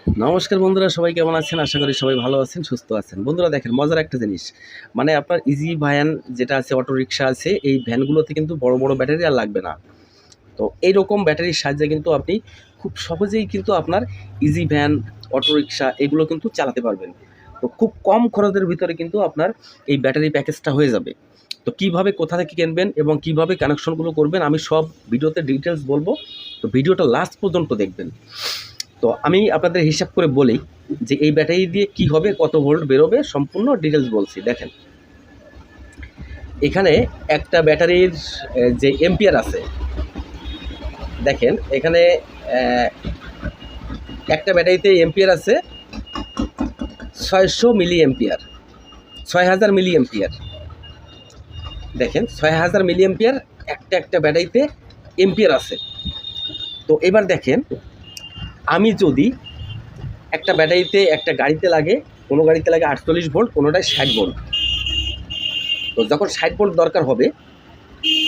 নমস্কার বন্ধুরা, সবাই কেমন আছেন? আশা করি সবাই ভালো আছেন, সুস্থ আছেন। বন্ধুরা দেখেন, মজার একটা জিনিস, মানে আপনার ইজি ভ্যান যেটা আছে, অটো রিক্সা আছে, এই ভ্যানগুলোতে কিন্তু বড় বড় ব্যাটারি আর লাগবে না। তো এইরকম ব্যাটারির সাহায্যে কিন্তু আপনি খুব সহজেই কিন্তু আপনার ইজি ভ্যান, অটো রিক্সা এগুলো কিন্তু চালাতে পারবেন। তো খুব কম খরচের ভিতরে কিন্তু আপনার এই ব্যাটারি প্যাকেজটা হয়ে যাবে। তো কিভাবে, কোথা থেকে কিনবেন এবং কিভাবে কানেকশনগুলো করবেন, আমি সব ভিডিওতে ডিটেলস বলবো। তো ভিডিওটা লাস্ট পর্যন্ত দেখবেন। তো আমি আপনাদের হিসাব করে বলি যে এই ব্যাটারি দিয়ে কি হবে, কত ভোল্ট বেরোবে, সম্পূর্ণ ডিটেলস বলছি। দেখেন, এখানে একটা ব্যাটারির যে এম্পিয়ার আছে, দেখেন এখানে একটা ব্যাটারিতে এম্পিয়ার আছে 600 মিলি এম্পিয়ার, 6000 মিলি এম্পিয়ার। দেখেন 6000 মিলি এম্পিয়ার একটা ব্যাটারিতে এম্পিয়ার আছে। তো এবার দেখেন, আমি যদি একটা ব্যাটারিতে, একটা গাড়িতে লাগে, কোনো গাড়িতে লাগে 48 ভোল্ট, কোনোটায় 60 ভোল্ট। তো যখন 60 ভোল্ট দরকার হবে,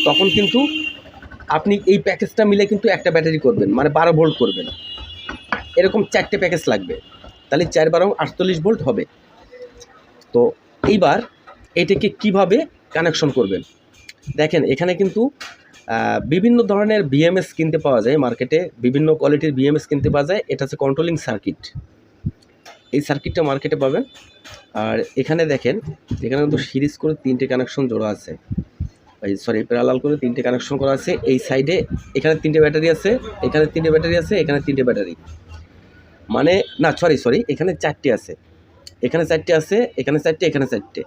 তখন কিন্তু আপনি এই প্যাকেজটা মিলে কিন্তু একটা ব্যাটারি করবেন, মানে 12 ভোল্ট করবেন। এরকম 4টে প্যাকেজ লাগবে, তাহলে 4 12 48 ভোল্ট হবে। তো এইবার এটাকে কিভাবে কানেকশন করবেন, দেখেন এখানে কিন্তু বিভিন্ন ধরনের বিএমএস কিনতে পাওয়া যায় মার্কেটে, বিভিন্ন কোয়ালিটির বিএমএস কিনতে পাওয়া যায়। এটা হচ্ছে কন্ট্রোলিং সার্কিট, এই সার্কিটটা মার্কেটে পাবেন। আর এখানে দেখেন, এখানে কিন্তু সিরিজ করে 3টে কানেকশন জোড়া আছে, প্যারালাল করে 3টে কানেকশন করা আছে। এই সাইডে এখানে 3টে ব্যাটারি আছে, এখানে 3টে ব্যাটারি আছে, এখানে 3টে ব্যাটারি, মানে না সরি এখানে 4টে আছে, এখানে 4টে আছে, এখানে 4টে, এখানে 4টে,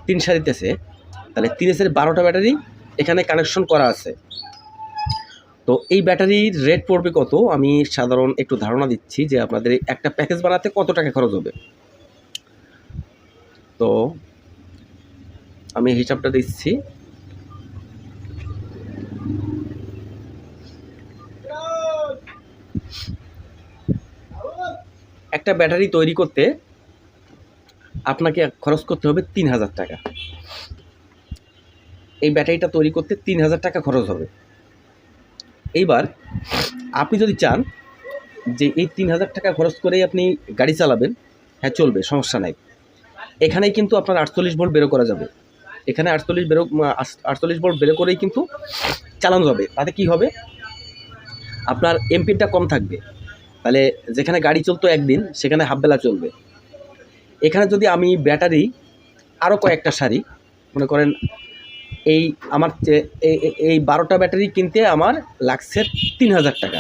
3 সারিতে আছে। তাহলে 3 সারি 12টা ব্যাটারি এখানে কানেকশন করা আছে। তো এই ব্যাটারির রেট পড়বে কত, আমি সাধারণ একটু ধারণা দিচ্ছি যে আপনাদের একটা প্যাকেজ বানাতে কত টাকা খরচ হবে। তো আমি হিসাবটা দিচ্ছি। একটা ব্যাটারি তৈরি করতে আপনাকে খরচ করতে হবে 3000 টাকা। এই ব্যাটারিটা তৈরি করতে 3000 টাকা খরচ হবে। এইবার আপনি যদি চান যে এই 3000 টাকা খরচ করেই আপনি গাড়ি চালাবেন, হ্যাঁ চলবে, সমস্যা নাই। এখানেই কিন্তু আপনার 48 ভোল্ট বেরো করা যাবে, এখানে 48 ভোল্ট বেরো করেই কিন্তু চালানো যাবে। তাতে কি হবে, আপনার এমপিটা কম থাকবে। তাহলে যেখানে গাড়ি চলতো একদিন, সেখানে হাফবেলা চলবে। এখানে যদি আমি ব্যাটারি আরও কয়েকটা সারি, মনে করেন এই আমার এই 12টা ব্যাটারি কিনতে আমার লাগছে 3000 টাকা।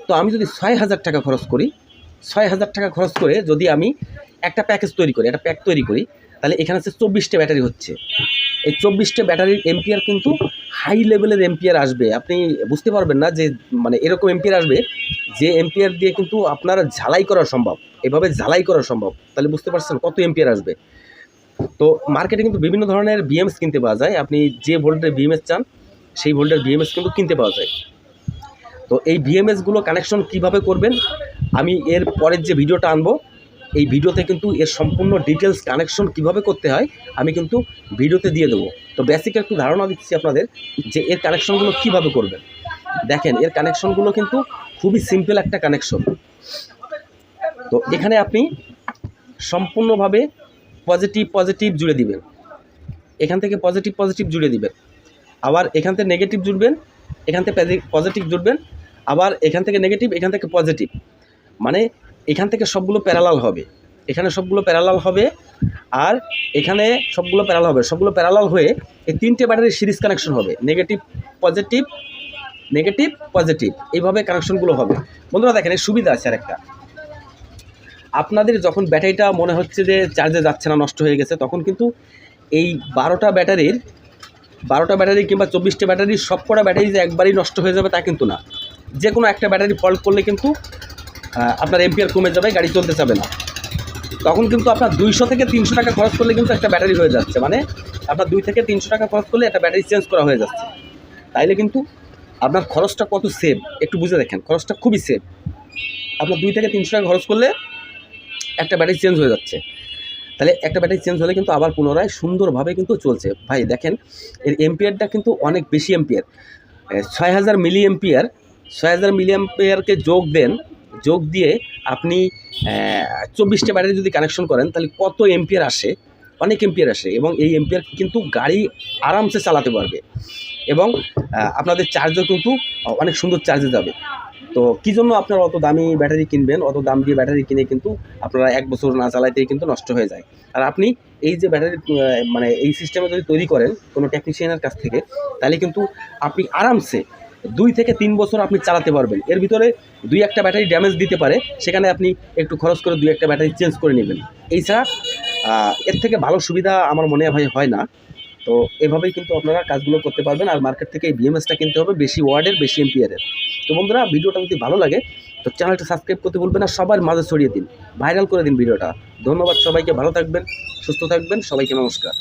তো আমি যদি 6000 টাকা খরচ করি, 6000 টাকা খরচ করে যদি আমি একটা প্যাকেজ তৈরি করি, একটা প্যাক তৈরি করি, তাহলে এখানে হচ্ছে 24টে ব্যাটারি হচ্ছে। এই 24টে ব্যাটারির এম্পিয়ার কিন্তু হাই লেভেলের এম্পিয়ার আসবে। আপনি বুঝতে পারবেন না যে মানে এরকম এম্পিয়ার আসবে যে এম্পিয়ার দিয়ে কিন্তু আপনার ঝালাই করা সম্ভব, এভাবে ঝালাই করা সম্ভব। তাহলে বুঝতে পারছেন কত এম্পিয়ার আসবে। তো মার্কেটে কিন্তু বিভিন্ন ধরনের বিএমএস কিনতে পাওয়া যায়, আপনি যে ভোল্টের বিএমএস চান সেই ভোল্টের বিএমএস কিন্তু কিনতে পাওয়া যায়। তো এই বিএমএসগুলো কানেকশন কিভাবে করবেন, আমি এর পরের যে ভিডিওটা আনবো, এই ভিডিওতে কিন্তু এর সম্পূর্ণ ডিটেলস কানেকশন কিভাবে করতে হয় আমি কিন্তু ভিডিওতে দিয়ে দেবো। তো বেসিক একটু ধারণা দিচ্ছি আপনাদের যে এর কানেকশনগুলো কিভাবে করবেন। দেখেন, এর কানেকশনগুলো কিন্তু খুবই সিম্পল একটা কানেকশন। তো এখানে আপনি সম্পূর্ণভাবে পজিটিভ জুড়ে দিবেন, এখান থেকে পজিটিভ জুড়ে দিবেন, আবার এখান থেকে নেগেটিভ জুড়বেন, এখান থেকে পজিটিভ জুড়বেন, আবার এখান থেকে নেগেটিভ, এখান থেকে পজিটিভ, মানে এখান থেকে সবগুলো প্যারালাল হবে, এখানে সবগুলো প্যারালাল হবে, আর এখানে সবগুলো প্যারালাল হয়ে এই 3টে ব্যাটারির সিরিজ কানেকশন হবে, নেগেটিভ পজিটিভ, এইভাবে কানেকশনগুলো হবে। বন্ধুরা দেখেন, এর সুবিধা আছে আর একটা, আপনাদের যখন ব্যাটারিটা মনে হচ্ছে যে চার্জে যাচ্ছে না, নষ্ট হয়ে গেছে, তখন কিন্তু এই 12টা ব্যাটারি কিংবা 24টে ব্যাটারি, সবকটা ব্যাটারি যে একবারই নষ্ট হয়ে যাবে তা কিন্তু না। যে কোনো একটা ব্যাটারি ফল্ট করলে কিন্তু আপনার এম্পিয়ার কমে যাবে, গাড়ি চলতে যাবে না। তখন কিন্তু আপনার 200 থেকে 300 টাকা খরচ করলে কিন্তু একটা ব্যাটারি হয়ে যাচ্ছে, মানে আপনার 2 থেকে 300 টাকা খরচ করলে একটা ব্যাটারি চেঞ্জ করা হয়ে যাচ্ছে। তাইলে কিন্তু আপনার খরচটা কত সেভ একটু বুঝে দেখেন, খরচটা খুবই সেভ। আপনার 2 থেকে 300 টাকা খরচ করলে একটা ব্যাটারি চেঞ্জ হয়ে যাচ্ছে। তাহলে একটা ব্যাটারি চেঞ্জ হলে কিন্তু আবার পুনরায় সুন্দরভাবে কিন্তু চলছে। ভাই দেখেন, এর এম্পিয়ারটা কিন্তু অনেক বেশি এম্পিয়ার, 6000 মিলি এম্পিয়ার। 6000 মিলি এম্পিয়ারকে যোগ দেন যোগ দিয়ে আপনি 24টা ব্যাটারি যদি কানেকশন করেন তাহলে কত এম্পিয়ার আসে, অনেক এম্পিয়ার আসে, এবং এই এম্পিয়ার কিন্তু গাড়ি আরামসে চালাতে পারবে, এবং আপনাদের চার্জও কিন্তু অনেক সুন্দর চার্জে যাবে। তো কী জন্য আপনারা অত দামি ব্যাটারি কিনবেন? অত দাম দিয়ে ব্যাটারি কিনে কিন্তু আপনারা 1 বছর না চালাতেই কিন্তু নষ্ট হয়ে যায়। আর আপনি এই যে ব্যাটারি মানে এই সিস্টেমে যদি তৈরি করেন কোনো টেকনিশিয়ানের কাছ থেকে, তাহলে কিন্তু আপনি আরামসে 2 থেকে 3 বছর আপনি চালাতে পারবেন। এর ভিতরে 2-1টা ব্যাটারি ড্যামেজ দিতে পারে, সেখানে আপনি একটু খরচ করে 2-1টা ব্যাটারি চেঞ্জ করে নেবেন। এছাড়া এর থেকে ভালো সুবিধা আমার মনে হয় না। তো এভাবেই কিন্তু আপনারা কাজগুলো করতে পারবেন। আর মার্কেট থেকে এই বিএমএসটা কিনতে হবে বেশি ওয়াটের, বেশি এম্পিয়ারের। তো বন্ধুরা, ভিডিওটা যদি ভালো লাগে তো চ্যানেলটা সাবস্ক্রাইব করতে ভুলবেন না, সবার মাঝে ছড়িয়ে দিন, ভাইরাল করে দিন ভিডিওটা। ধন্যবাদ সবাইকে, ভালো থাকবেন, সুস্থ থাকবেন, সবাইকে নমস্কার।